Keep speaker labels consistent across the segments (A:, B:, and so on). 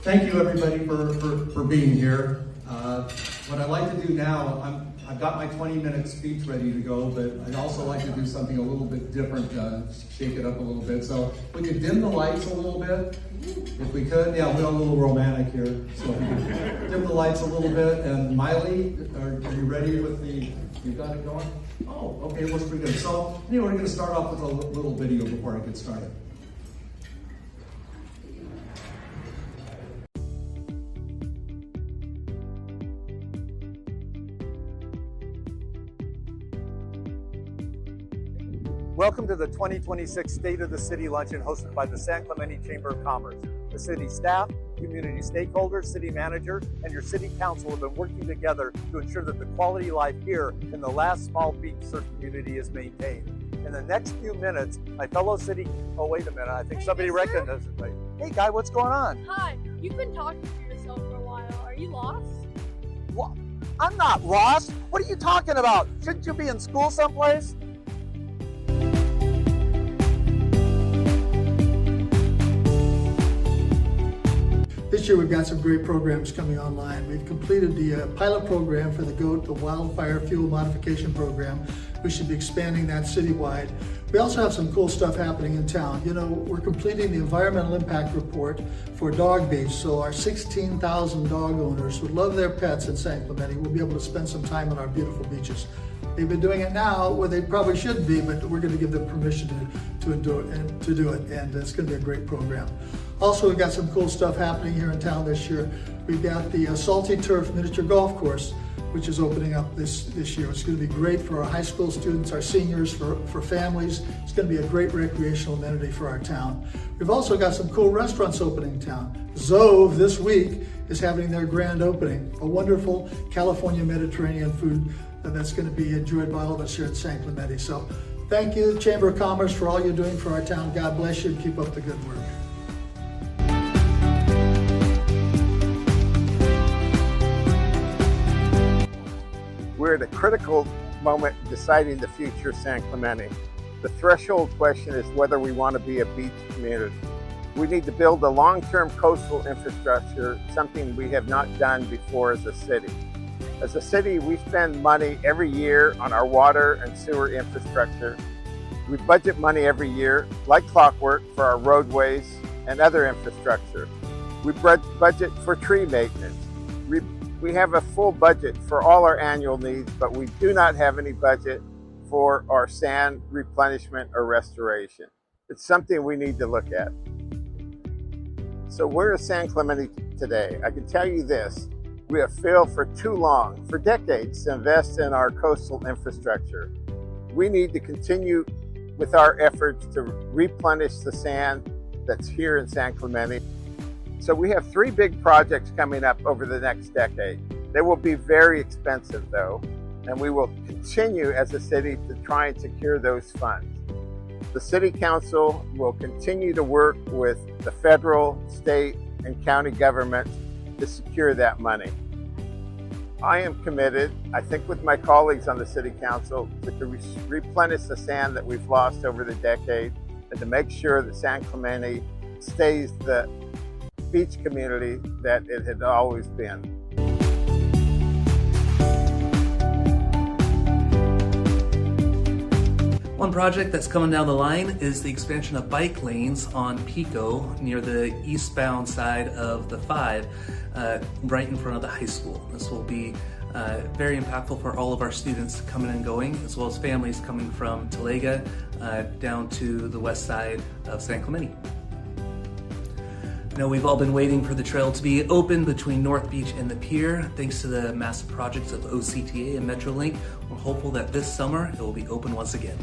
A: Thank you everybody for being here. What I'd like to do now, I've got my 20-minute speech ready to go, but I'd also like to do something a little bit different, shake it up a little bit. So we could dim the lights a little bit, if we could. Yeah, we're a little romantic here, so if we could dim the lights a little bit. And Miley, are you ready with the, you got it going? Oh, okay, it looks pretty good. So anyway, we're gonna start off with a little video before I get started. Welcome to the 2026 State of the City Luncheon hosted by the San Clemente Chamber of Commerce. The city staff, community stakeholders, city manager, and your city council have been working together to ensure that the quality of life here in the last small beach surf community is maintained. In the next few minutes, my fellow city, oh wait a minute, I think somebody recognizes me. Hey guy, what's going on?
B: Hi, you've been talking to yourself for a while. Are you lost?
A: What? I'm not lost. What are you talking about? Shouldn't you be in school someplace?
C: This year we've got some great programs coming online. We've completed the pilot program for the GOAT, the Wildfire Fuel Modification Program. We should be expanding that citywide. We also have some cool stuff happening in town. You know, we're completing the environmental impact report for Dog Beach, so our 16,000 dog owners who love their pets in San Clemente will be able to spend some time on our beautiful beaches. They've been doing it now where they probably shouldn't be, but we're going to give them permission to do it, and it's going to be a great program. Also, we've got some cool stuff happening here in town this year. We've got the Salty Turf Miniature Golf Course, which is opening up this year. It's going to be great for our high school students, our seniors, for families. It's going to be a great recreational amenity for our town. We've also got some cool restaurants opening in town. Zove this week is having their grand opening, a wonderful California Mediterranean food that's going to be enjoyed by all of us here at San Clemente. So thank you, Chamber of Commerce, for all you're doing for our town. God bless you and keep up the good work.
D: We're at a critical moment deciding the future of San Clemente. The threshold question is whether we want to be a beach community. We need to build a long-term coastal infrastructure, something we have not done before as a city. As a city, we spend money every year on our water and sewer infrastructure. We budget money every year, like clockwork, for our roadways and other infrastructure. We budget for tree maintenance. We have a full budget for all our annual needs, but we do not have any budget for our sand replenishment or restoration. It's something we need to look at. So where is San Clemente today? I can tell you this, we have failed for too long, for decades, to invest in our coastal infrastructure. We need to continue with our efforts to replenish the sand that's here in San Clemente. So we have 3 big projects coming up over the next decade. They will be very expensive though, and we will continue as a city to try and secure those funds. The City Council will continue to work with the federal, state, and county governments to secure that money. I am committed, I think with my colleagues on the City Council, to replenish the sand that we've lost over the decade and to make sure that San Clemente stays the beach community that it had always been.
E: One project that's coming down the line is the expansion of bike lanes on Pico near the eastbound side of the 5, right in front of the high school. This will be very impactful for all of our students coming and going, as well as families coming from Talega down to the west side of San Clemente. You know, we've all been waiting for the trail to be open between North Beach and the pier. Thanks to the massive projects of OCTA and MetroLink, we're hopeful that this summer it will be open once again.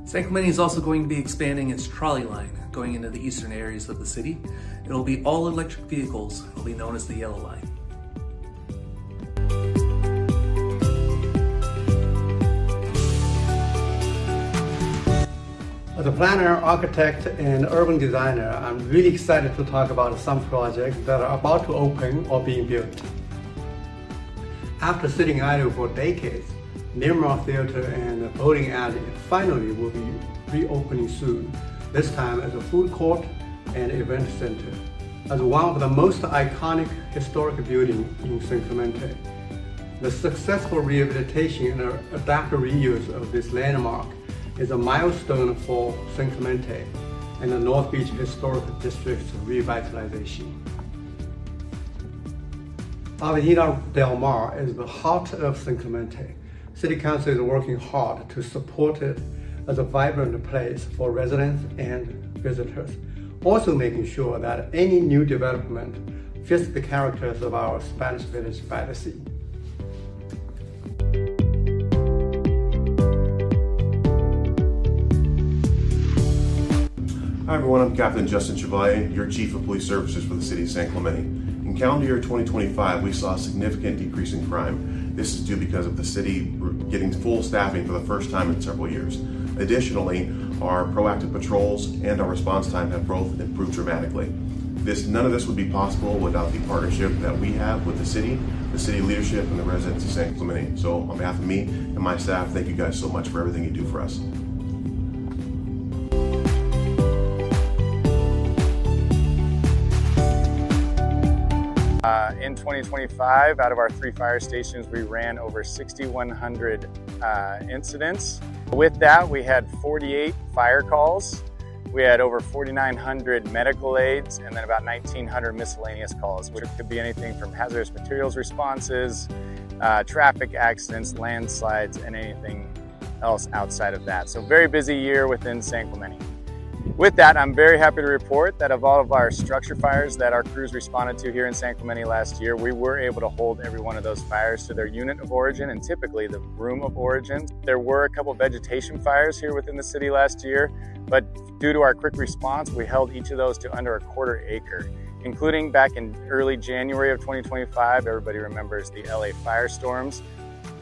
E: San Clemente is also going to be expanding its trolley line going into the eastern areas of the city. It'll be all electric vehicles. It'll be known as the Yellow Line.
F: As a planner, architect, and urban designer, I'm really excited to talk about some projects that are about to open or being built. After sitting idle for decades, Nimrod Theater and Bowling Alley finally will be reopening soon, this time as a food court and event center. as one of the most iconic historic buildings in San Clemente. The successful rehabilitation and adaptive reuse of this landmark is a milestone for San Clemente and the North Beach Historic District's revitalization. Avenida Del Mar is the heart of San Clemente. City Council is working hard to support it as a vibrant place for residents and visitors, also making sure that any new development fits the characters of our Spanish village by the sea.
G: Hi everyone, I'm Captain Justin Chevalier, your Chief of Police Services for the City of San Clemente. In calendar year 2025, we saw a significant decrease in crime. This is due because of the city getting full staffing for the first time in several years. Additionally, our proactive patrols and our response time have both improved dramatically. None of this would be possible without the partnership that we have with the city leadership, and the residents of San Clemente. So on behalf of me and my staff, thank you guys so much for everything you do for us.
H: In 2025, out of our 3 fire stations, we ran over 6,100 incidents. With that, we had 48 fire calls. We had over 4,900 medical aids, and then about 1,900 miscellaneous calls, which could be anything from hazardous materials responses, traffic accidents, landslides, and anything else outside of that. So very busy year within San Clemente. With that, I'm very happy to report that of all of our structure fires that our crews responded to here in San Clemente last year, we were able to hold every one of those fires to their unit of origin and typically the room of origin. There were a couple vegetation fires here within the city last year, but due to our quick response, we held each of those to under a quarter acre, including back in early January of 2025. Everybody remembers the LA firestorms.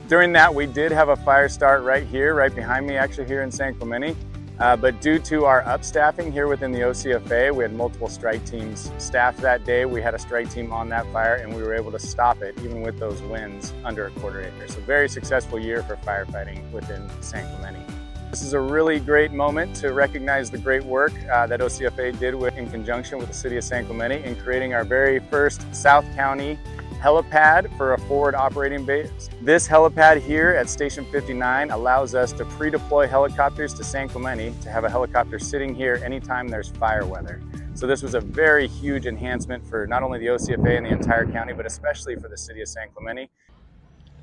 H: During that, we did have a fire start right here, right behind me, actually here in San Clemente. But due to our upstaffing here within the OCFA, we had multiple strike teams staffed that day. We had a strike team on that fire and we were able to stop it even with those winds under a quarter acre. So very successful year for firefighting within San Clemente. This is a really great moment to recognize the great work that OCFA did in conjunction with the City of San Clemente in creating our very first South County helipad for a forward operating base. This helipad here at Station 59 allows us to pre-deploy helicopters to San Clemente to have a helicopter sitting here anytime there's fire weather. So this was a very huge enhancement for not only the OCFA and the entire county, but especially for the City of San Clemente.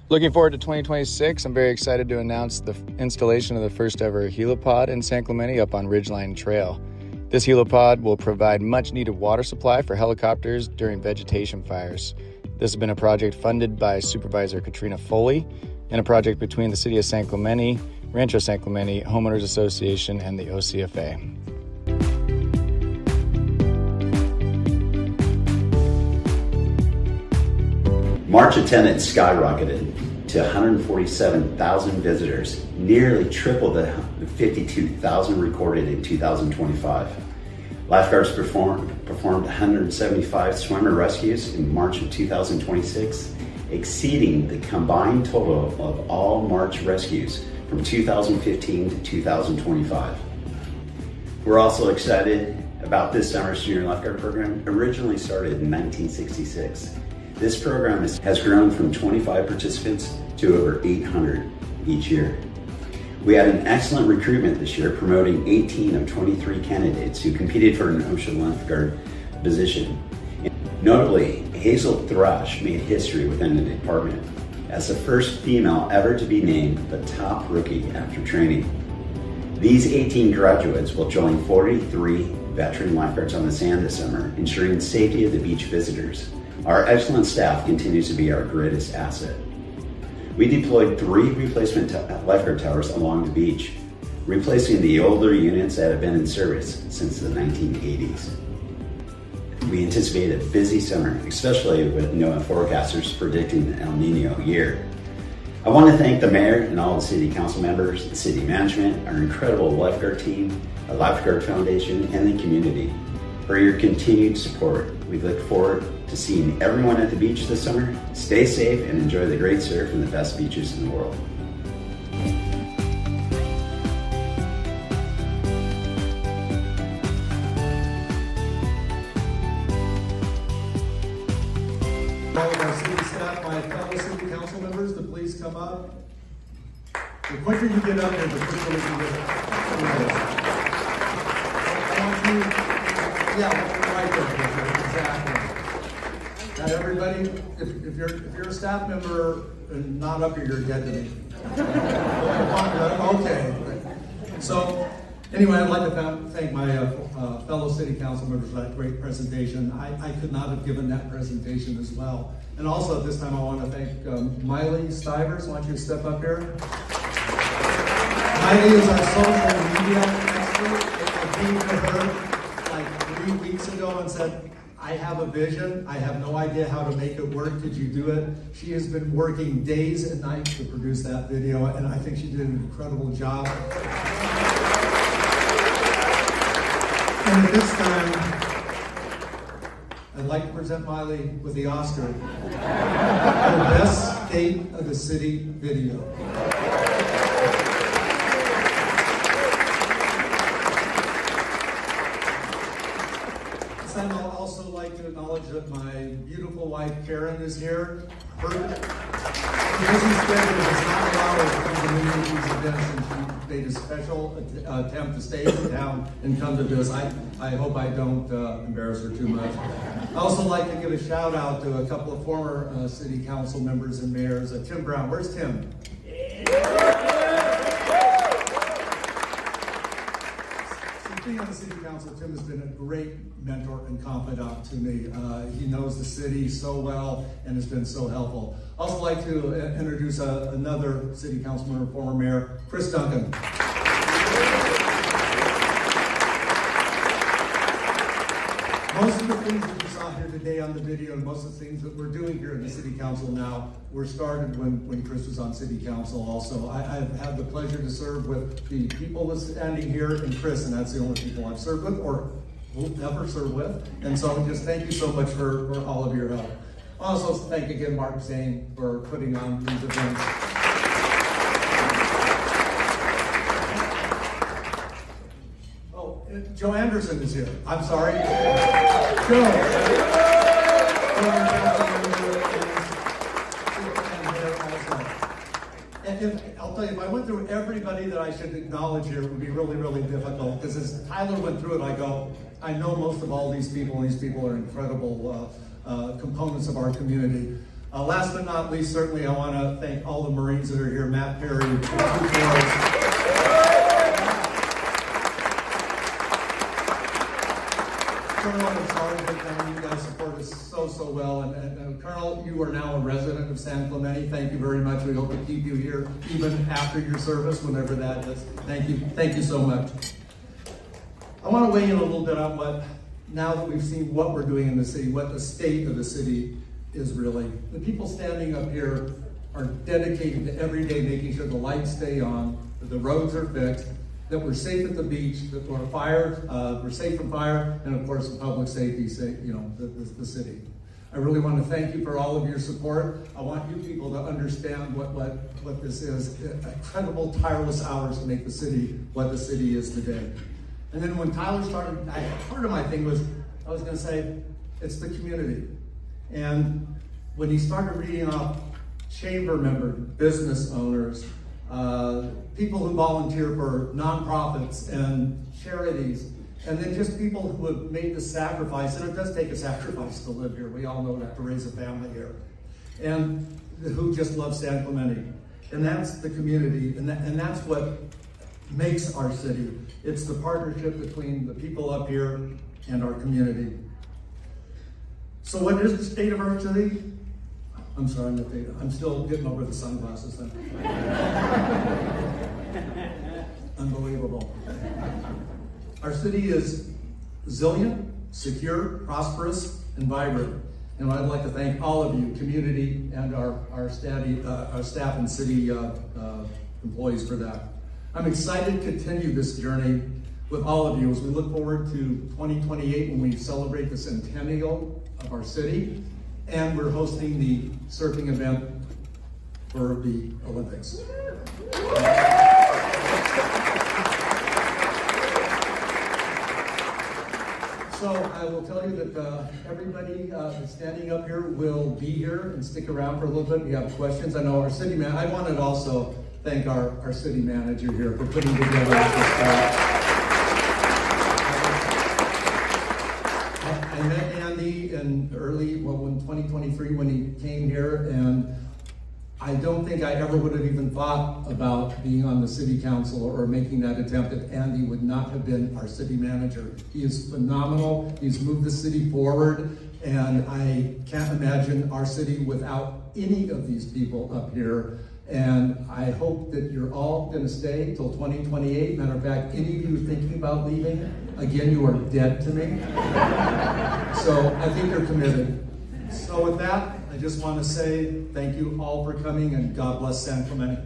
I: Looking forward to 2026, I'm very excited to announce the installation of the first ever helipod in San Clemente up on Ridgeline Trail. This helipod will provide much needed water supply for helicopters during vegetation fires. This has been a project funded by Supervisor Katrina Foley and a project between the City of San Clemente, Rancho San Clemente, Homeowners Association, and the OCFA.
J: March attendance skyrocketed to 147,000 visitors, nearly triple the 52,000 recorded in 2025. Lifeguards performed 175 swimmer rescues in March of 2026, exceeding the combined total of all March rescues from 2015 to 2025. We're also excited about this summer's junior lifeguard program, originally started in 1966. This program has grown from 25 participants to over 800 each year. We had an excellent recruitment this year, promoting 18 of 23 candidates who competed for an ocean lifeguard position. Notably, Hazel Thrush made history within the department as the first female ever to be named the top rookie after training. These 18 graduates will join 43 veteran lifeguards on the sand this summer, ensuring the safety of the beach visitors. Our excellent staff continues to be our greatest asset. We deployed 3 replacement lifeguard towers along the beach, replacing the older units that have been in service since the 1980s. We anticipate a busy summer, especially with NOAA forecasters predicting an El Nino year. I want to thank the mayor and all the city council members, the city management, our incredible lifeguard team, the Lifeguard Foundation, and the community for your continued support. We look forward to seeing everyone at the beach this summer. Stay safe and enjoy the great surf and the best beaches in the world.
A: all of our city staff, my fellow city council members, to please come up. The quicker you get up here, the quicker we can get through this. I want you, yeah, right there, exactly. Now everybody, if you're a staff member and not up here, you're dead to me. Okay. So, anyway, I'd like to thank my fellow city council members for that great presentation. I could not have given that presentation as well. And also at this time, I want to thank Miley Stivers. I want you to step up here. Miley is our social media expert. I came to her like 3 weeks ago and said, I have a vision. I have no idea how to make it work. Could you do it? She has been working days and nights to produce that video, and I think she did an incredible job. And at this time, I'd like to present Miley with the Oscar for Best State of the City Video. I'd also like to acknowledge that my beautiful wife Karen is here. Her busy schedule does not allow her to come to many of these events, and she made a special attempt to stay in town and come to this. I hope I don't embarrass her too much. I also like to give a shout out to a couple of former city council members and mayors. Tim Brown, where's Tim? Being on the city council, Tim has been a great mentor and confidant to me. He knows the city so well and has been so helpful. I'd also like to introduce another city councilman, former mayor, Chris Duncan. Most of the things that you saw here today on the video and most of the things that we're doing here in the city council now were started when Chris was on city council also. I've had the pleasure to serve with the people that's standing here and Chris, and that's the only people I've served with or will ever serve with. And so just thank you so much for all of your help. Also thank again Mark Zane for putting on these events. Joe Anderson is here. I'm sorry. Joe. And I'll tell you, if I went through everybody that I should acknowledge here, it would be really, really difficult. Because as Tyler went through it, I go, I know most of all these people, and these people are incredible components of our community. Last but not least, certainly I want to thank all the Marines that are here. Matt Perry, Colonel and Sergeant, you guys support us so well. And Colonel, you are now a resident of San Clemente. Thank you very much. We hope to keep you here even after your service, whenever that is. Thank you so much. I want to weigh in a little bit on now that we've seen what we're doing in the city, what the state of the city is really. The people standing up here are dedicated to every day making sure the lights stay on, that the roads are fixed, that we're safe at the beach, that we're safe from fire, and of course the public safety, the city. I really want to thank you for all of your support. I want you people to understand what this is. Incredible, tireless hours to make the city what the city is today. And then when Tyler started, part of my thing was, I was going to say, it's the community. And when he started reading off chamber members, business owners, people who volunteer for nonprofits and charities, and then just people who have made the sacrifice, and it does take a sacrifice to live here. We all know that, to raise a family here. And who just love San Clemente. And that's the community, and that's what makes our city. It's the partnership between the people up here and our community. So what is the state of our city? I'm sorry, I'm still getting over the sunglasses then. Unbelievable. Our city is resilient, secure, prosperous, and vibrant. And I'd like to thank all of you, community, and our staff and city employees for that. I'm excited to continue this journey with all of you as we look forward to 2028 when we celebrate the centennial of our city, and we're hosting the surfing event for the Olympics. So I will tell you that everybody that's standing up here will be here and stick around for a little bit. If you have questions, I know our city man. I wanted to also thank our city manager here for putting together this. I met Andy in in 2023 when he came here, and I don't think I ever would have even thought about being on the city council or making that attempt if Andy would not have been our city manager. He is phenomenal. He's moved the city forward, and I can't imagine our city without any of these people up here. And I hope that you're all going to stay till 2028. Matter of fact, any of you thinking about leaving, again, you are dead to me. So I think you're committed. So with that, I just want to say thank you all for coming, and God bless San Clemente.